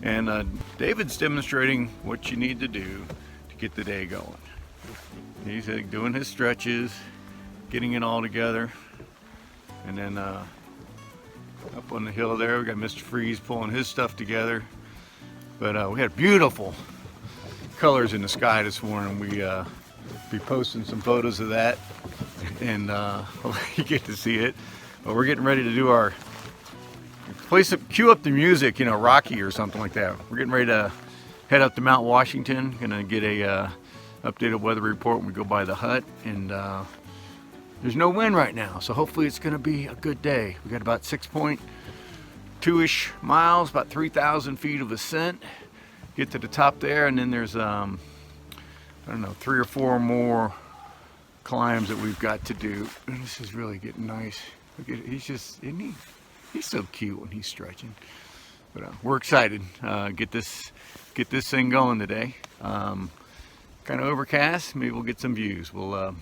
And David's demonstrating what you need to do to get the day going. He's doing his stretches, getting it all together, and then up on the hill there we got Mr. Freeze pulling his stuff together. But we had beautiful colors in the sky this morning. We be posting some photos of that, and you get to see it. But we're getting ready to do our cue up the music, you know, Rocky or something like that. We're getting ready to head up to Mount Washington. Gonna get a updated weather report when we go by the hut, and there's no wind right now, so hopefully it's gonna be a good day. We got about 6.2-ish miles, about 3,000 feet of ascent. Get to the top there, and then there's I don't know, 3 or 4 more climbs that we've got to do. And this is really getting nice. Look at it. He's so cute when he's stretching. But we're excited. Get this thing going today. Kind of overcast. Maybe we'll get some views. We'll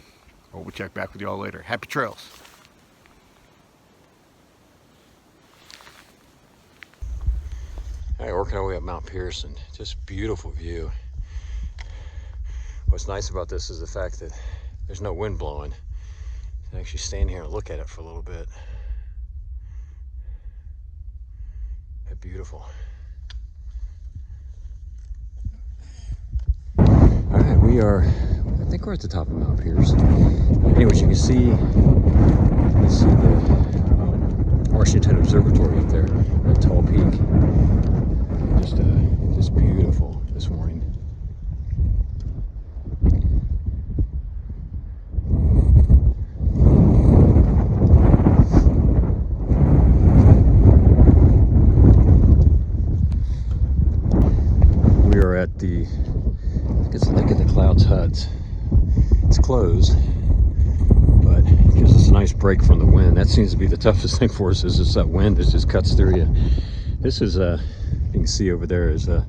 check back with y'all later. Happy trails. All right, working our way up Mount Pearson. Just beautiful view. What's nice about this is the fact that there's no wind blowing. You can actually stand here and look at it for a little bit. How beautiful. All right, I think we're at the top of Mount Pearson. Anyways, you can see the Washington Observatory up there, that tall peak. Just beautiful this morning. We are at the, look at the Clouds Huts. It's closed, but it gives us a nice break from the wind. That seems to be the toughest thing for us, is just that wind that just cuts through you. This is you can see over there is a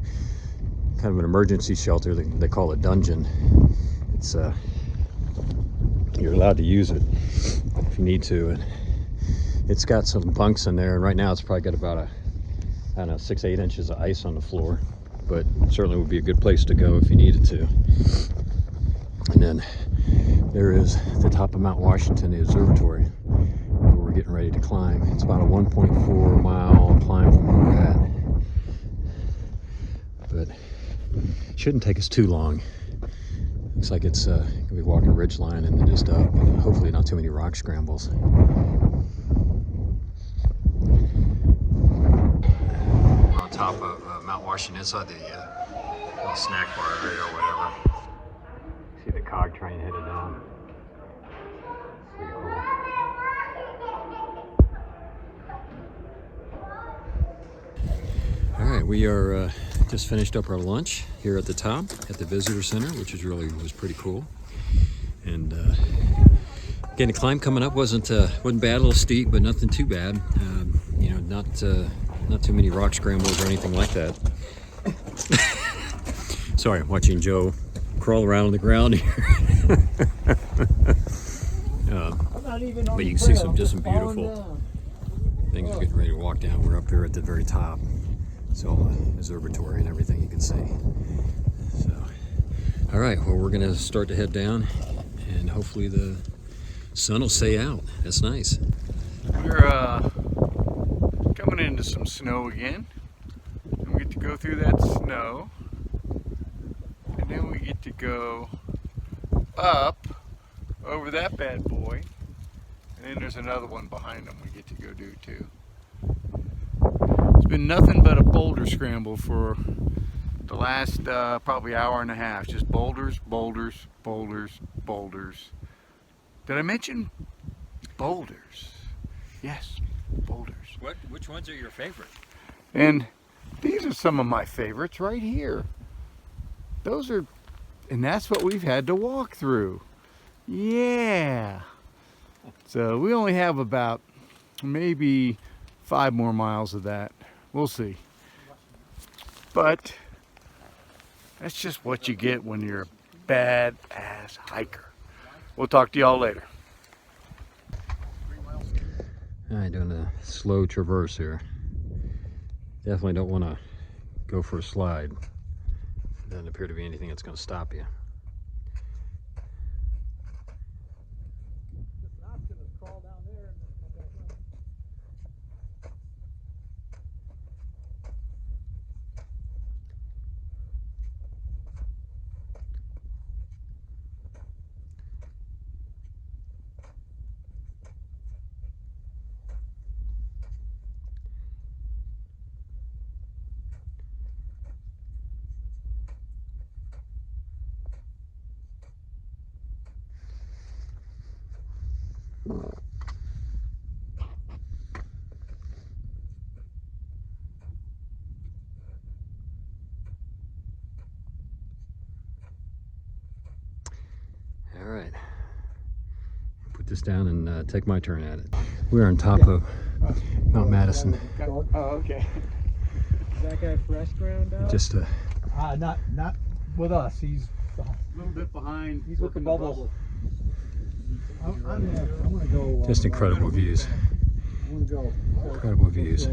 kind of an emergency shelter. They call it dungeon. It's you're allowed to use it if you need to, and it's got some bunks in there. And right now it's probably got about I don't know, 6-8 inches of ice on the floor, but certainly would be a good place to go if you needed to. And then there is the top of Mount Washington, the observatory, where we're getting ready to climb. It's about a 1.4 mile climb from where we're at, but it shouldn't take us too long. Looks like it's gonna be walking a ridge line and then just up, and hopefully not too many rock scrambles. We're on top of Mount Washington, inside the little snack bar area or whatever. See the cog train headed down. Pretty cool. All right, we are just finished up our lunch here at the top at the visitor center, which was pretty cool. And again, the climb coming up wasn't bad, a little steep, but nothing too bad. You know, not too many rock scrambles or anything like that. Sorry, watching Joe crawl around on the ground here. But you can see just some beautiful things. We're getting ready to walk down. We're up here at the very top. It's all the observatory and everything you can see. So, all right, well, we're gonna start to head down, and hopefully the sun will stay out. That's nice. We're coming into some snow again. And we get to go through that snow, and then we get to go up over that bad boy, and then there's another one behind them we get to go do too. It's been nothing but a boulder scramble for the last probably hour and a half. Just boulders, boulders, boulders, boulders. Did I mention boulders? Yes, boulders. Which ones are your favorite? And these are some of my favorites right here. Those are, and that's what we've had to walk through. Yeah. So we only have about maybe 5 more miles of that. We'll see. But that's just what you get when you're a badass hiker. We'll talk to y'all later. All right, doing a slow traverse here. Definitely don't want to go for a slide. Doesn't appear to be anything that's going to stop you. All right, put this down and take my turn at it. We're on top of Mount Madison. Oh, okay. Is that guy fresh ground out? Just not with us. He's A little bit behind. with the bubble. I'm gonna go. just incredible views. I'm gonna go. Incredible views.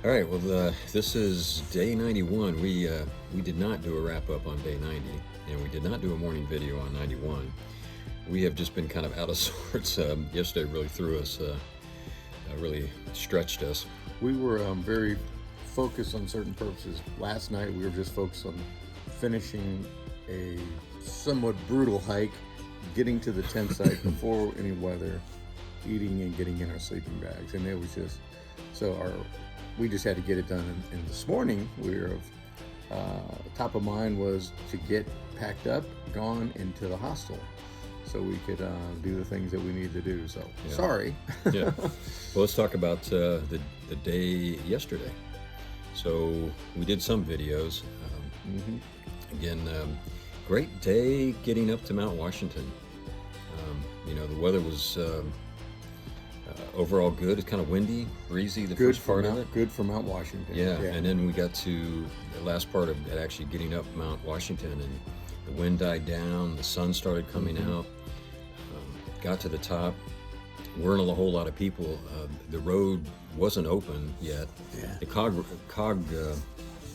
All right, well, this is day 91. We did not do a wrap-up on day 90, and we did not do a morning video on 91. We have just been kind of out of sorts. Yesterday really threw us, really stretched us. We were very focused on certain purposes. Last night we were just focused on finishing a somewhat brutal hike, getting to the tent site before any weather, eating and getting in our sleeping bags, and it was just we just had to get it done. And this morning we were top of mind was to get packed up, gone into the hostel, so we could do the things that we need to do. So yeah. Sorry. Yeah. Well, let's talk about the day yesterday. So we did some videos. Again, great day getting up to Mount Washington. You know, the weather was overall good. It's kind of windy, breezy the first part of it. Good for Mount Washington. Yeah, and then we got to the last part of it, actually getting up Mount Washington, and the wind died down, the sun started coming out, got to the top. Weren't a whole lot of people. The road wasn't open yet. Yeah. The cog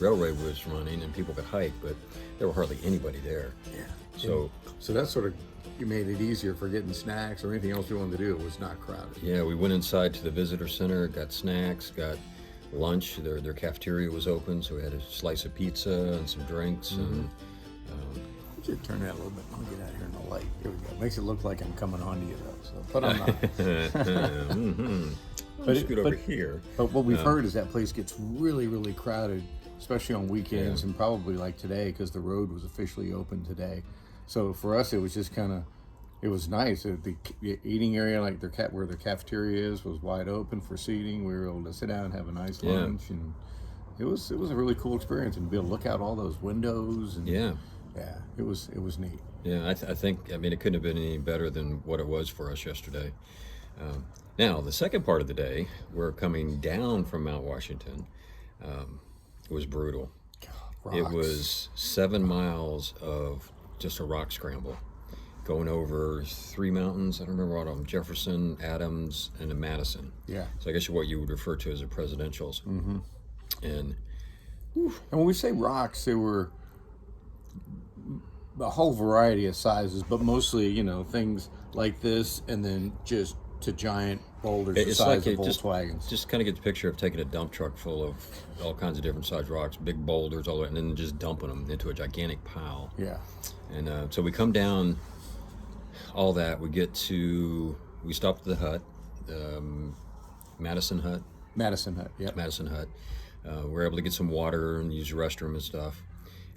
railway was running and people could hike, but there were hardly anybody there. Yeah. So that sort of, you made it easier for getting snacks or anything else we wanted to do. It was not crowded. Yeah, we went inside to the visitor center, got snacks, got lunch. Their cafeteria was open, so we had a slice of pizza and some drinks. And We should turn that a little bit. Let me get out here in the light. Here we go. Makes it look like I'm coming onto you though. So, but I'm not. But scoot over here. But what we've heard is that place gets really, really crowded, especially on weekends, and probably like today because the road was officially open today. So for us, it was just kind of, it was nice. The eating area, like where their cafeteria is, was wide open for seating. We were able to sit down and have a nice lunch, and it was a really cool experience, and be able to look out all those windows. And yeah, it was neat. Yeah, I think, I mean, it couldn't have been any better than what it was for us yesterday. Now, the second part of the day, we're coming down from Mount Washington. It was brutal. Rocks. It was 7 miles of just a rock scramble, going over 3 mountains. I don't remember what of them: Jefferson, Adams, and Madison. Yeah. So I guess what you would refer to as the presidentials. And when we say rocks, they were a whole variety of sizes, but mostly, you know, things like this, and then just to giant boulders the It's size like of it Volkswagens. just kind of get the picture of taking a dump truck full of all kinds of different sized rocks, big boulders, all the way, and then just dumping them into a gigantic pile. Yeah. And so we come down all that. We stopped at the hut, Madison Hut. Madison Hut. Yep. Madison Hut. We were able to get some water and use the restroom and stuff.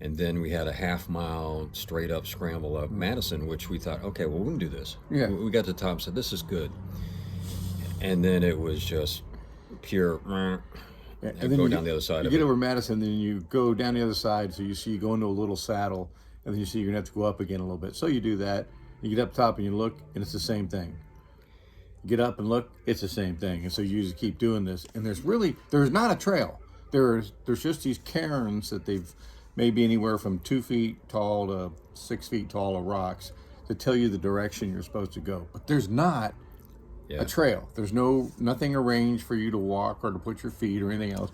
And then we had a half-mile straight up scramble up Madison, which we thought, okay, well, we can do this. Yeah. We got to the top and said, this is good. And then it was just pure, Yeah, and go down the other side you of get it. over Madison, then you go down the other side. So you go into a little saddle, and then you see you're gonna have to go up again a little bit. So you do that. You get up top and you look, and it's the same thing. You get up and look, it's the same thing. And so you just keep doing this. And there's not a trail. There's just these cairns that they've maybe anywhere from 2 feet tall to 6 feet tall of rocks to tell you the direction you're supposed to go. But there's not Yeah. a trail. There's nothing arranged for you to walk or to put your feet or anything else.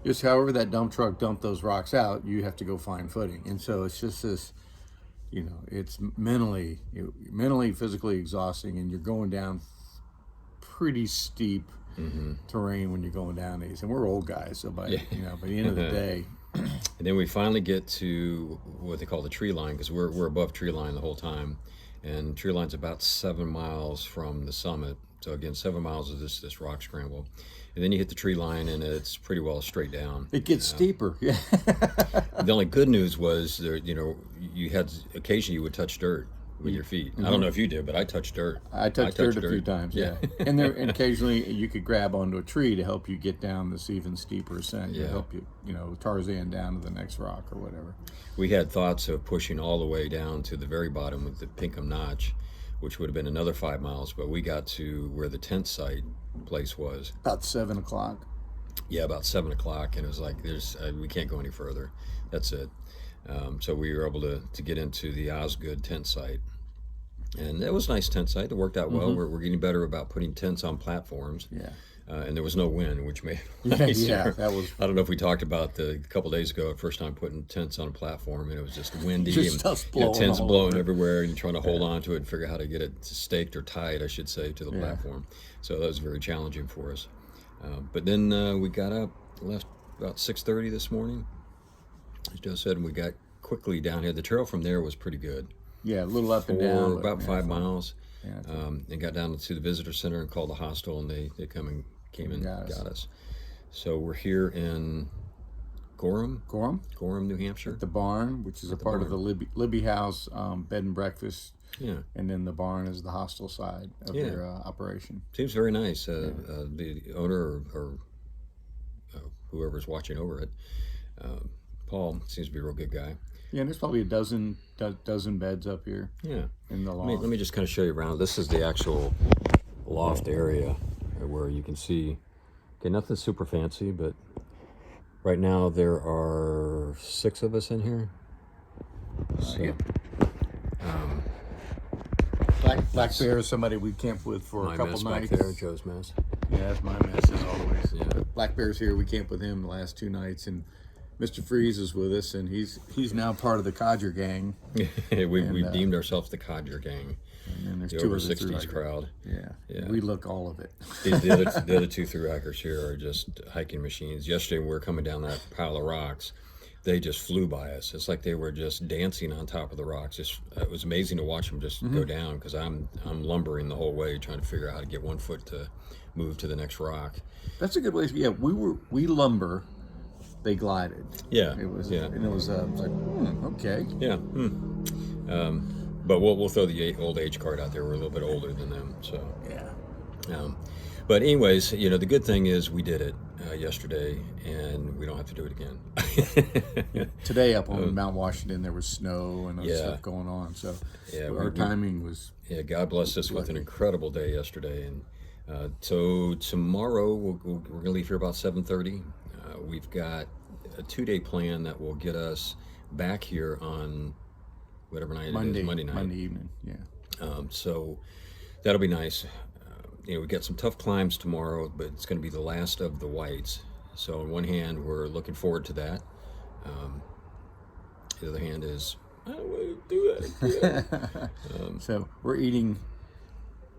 Just however that dump truck dumped those rocks out, you have to go find footing. And so it's just this, you know, it's mentally, physically exhausting, and you're going down pretty steep terrain when you're going down these. And we're old guys, so by the end of the day, And then we finally get to what they call the tree line, because we're above tree line the whole time. And tree line's about 7 miles from the summit. So again, 7 miles of this rock scramble. And then you hit the tree line, and it's pretty well straight down. it gets steeper. Yeah. The only good news was there, you had occasionally you would touch dirt with your feet. I don't know if you did, but I touched dirt. I touched dirt a few times, yeah. And occasionally you could grab onto a tree to help you get down this even steeper ascent, to help you, Tarzan down to the next rock or whatever. We had thoughts of pushing all the way down to the very bottom with the Pinkham Notch, which would have been another 5 miles, but we got to where the tent site place was. About 7 o'clock. Yeah, about 7 o'clock, and it was like, we can't go any further. That's it. So we were able to get into the Osgood tent site. And it was a nice tent site. It worked out well. We're getting better about putting tents on platforms. Yeah. And there was no wind, which made it Yeah, nicer. that was. I don't know if we talked about a couple days ago, first time putting tents on a platform, and it was just windy, Just and stuff blowing tents all blowing over. everywhere, and trying to hold on to it and figure out how to get it staked or tied, I should say, to the platform. So that was very challenging for us. But then we got up, left about 6:30 this morning. As Joe said, and we got quickly down here. The trail from there was pretty good. Yeah, a little up and down. For about 5 miles. Yeah. And got down to the visitor center and called the hostel, and they came and got us. So we're here in Gorham, New Hampshire. The barn, which is a part of the Libby House bed and breakfast. Yeah. And then the barn is the hostel side of their operation. Seems very nice. The owner or whoever's watching over it, Paul, seems to be a real good guy. Yeah, and there's probably a dozen beds up here. Yeah. In the loft. Let me just kind of show you around. This is the actual loft area where you can see, okay, nothing super fancy, but right now there are 6 of us in here. So, Black Bear is somebody we camped with for my a couple mess nights. back there, Joe's mess. Yeah, that's my mess as always. Yeah. Black Bear's here. We camped with him the last 2 nights, and Mr. Freeze is with us, and he's now part of the Codger gang. we deemed ourselves the Codger gang. And then there's The 2 over of us 60s crowd. Yeah. We look all of it. The other 2 thru-hikers here are just hiking machines. Yesterday we were coming down that pile of rocks. They just flew by us. It's like they were just dancing on top of the rocks. It was amazing to watch them just go down, because I'm lumbering the whole way trying to figure out how to get one foot to move to the next rock. That's a good way. Yeah, we lumber. They glided. Yeah. It was. Yeah. And it was like, okay. Yeah. But we'll throw the old age card out there. We're a little bit older than them, so. Yeah. But anyways, the good thing is we did it yesterday, and we don't have to do it again. Today up on Mount Washington, there was snow and other stuff going on. So our timing was. Yeah, God blessed us with an incredible day yesterday, and so tomorrow we're gonna leave here about 7:30. We've got a 2-day plan that will get us back here on whatever night it is, Monday night. Monday evening, yeah. So that'll be nice. We got some tough climbs tomorrow, but it's going to be the last of the whites. So on one hand, we're looking forward to that. The other hand is I don't want to do that. So we're eating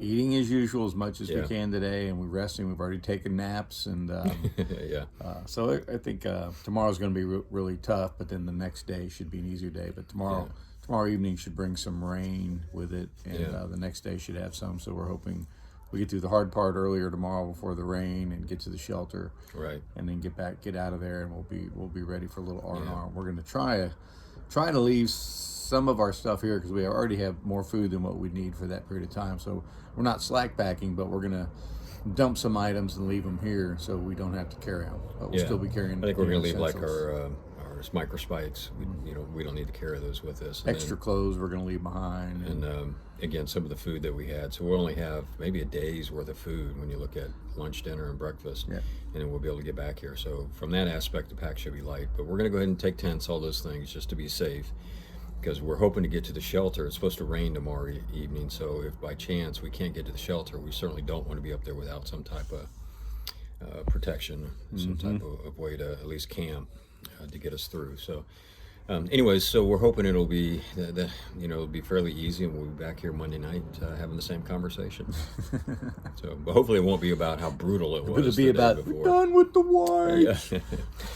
as usual as much as we Yeah. can today, and we're resting. We've already taken naps, and Yeah. so I think tomorrow's going to be really tough. But then the next day should be an easier day. But tomorrow evening should bring some rain with it, and the next day should have some. So we're hoping we get through the hard part earlier tomorrow before the rain, and get to the shelter, Right. and then get out of there, and we'll be ready for a little R&R. We're going to try to leave some of our stuff here because we already have more food than what we need for that period of time. So we're not slack packing, but we're going to dump some items and leave them here so we don't have to carry them. But we'll still be carrying. I think we're going to leave like essentials. our micro spikes. We don't need to carry those with us. And Extra clothes we're going to leave behind. And again, some of the food that we had. So we'll only have maybe a day's worth of food when you look at lunch, dinner, and breakfast. Yeah. And then we'll be able to get back here. So from that aspect, the pack should be light. But we're going to go ahead and take tents, all those things, just to be safe. Because we're hoping to get to the shelter. It's supposed to rain tomorrow evening. So if by chance we can't get to the shelter, we certainly don't want to be up there without some type of protection, some type of way to at least camp to get us through. So anyways, so we're hoping it'll be it'll be fairly easy, and we'll be back here Monday night having the same conversation. So, but hopefully it won't be about how brutal it was. It'll be the day about before. we're done with the whites. Yeah.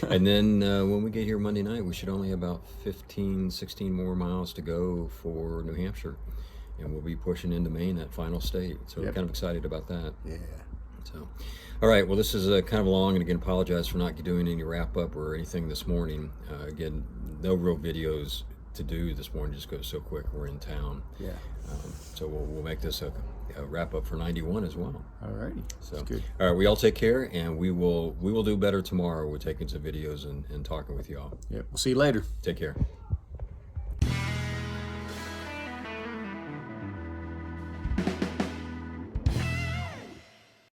And then when we get here Monday night, we should only have about 16 more miles to go for New Hampshire, and we'll be pushing into Maine, that final state. So we're kind of excited about that. Yeah. So, all right. Well, this is kind of long, and again, apologize for not doing any wrap up or anything this morning. Again, no real videos to do this morning. Just goes so quick. We're in town. Yeah. So we'll make this a wrap up for 91 as well. All righty. So That's good. all right. We all take care, and we will do better tomorrow. We're taking some videos and talking with you all. Yeah. We'll see you later. Take care.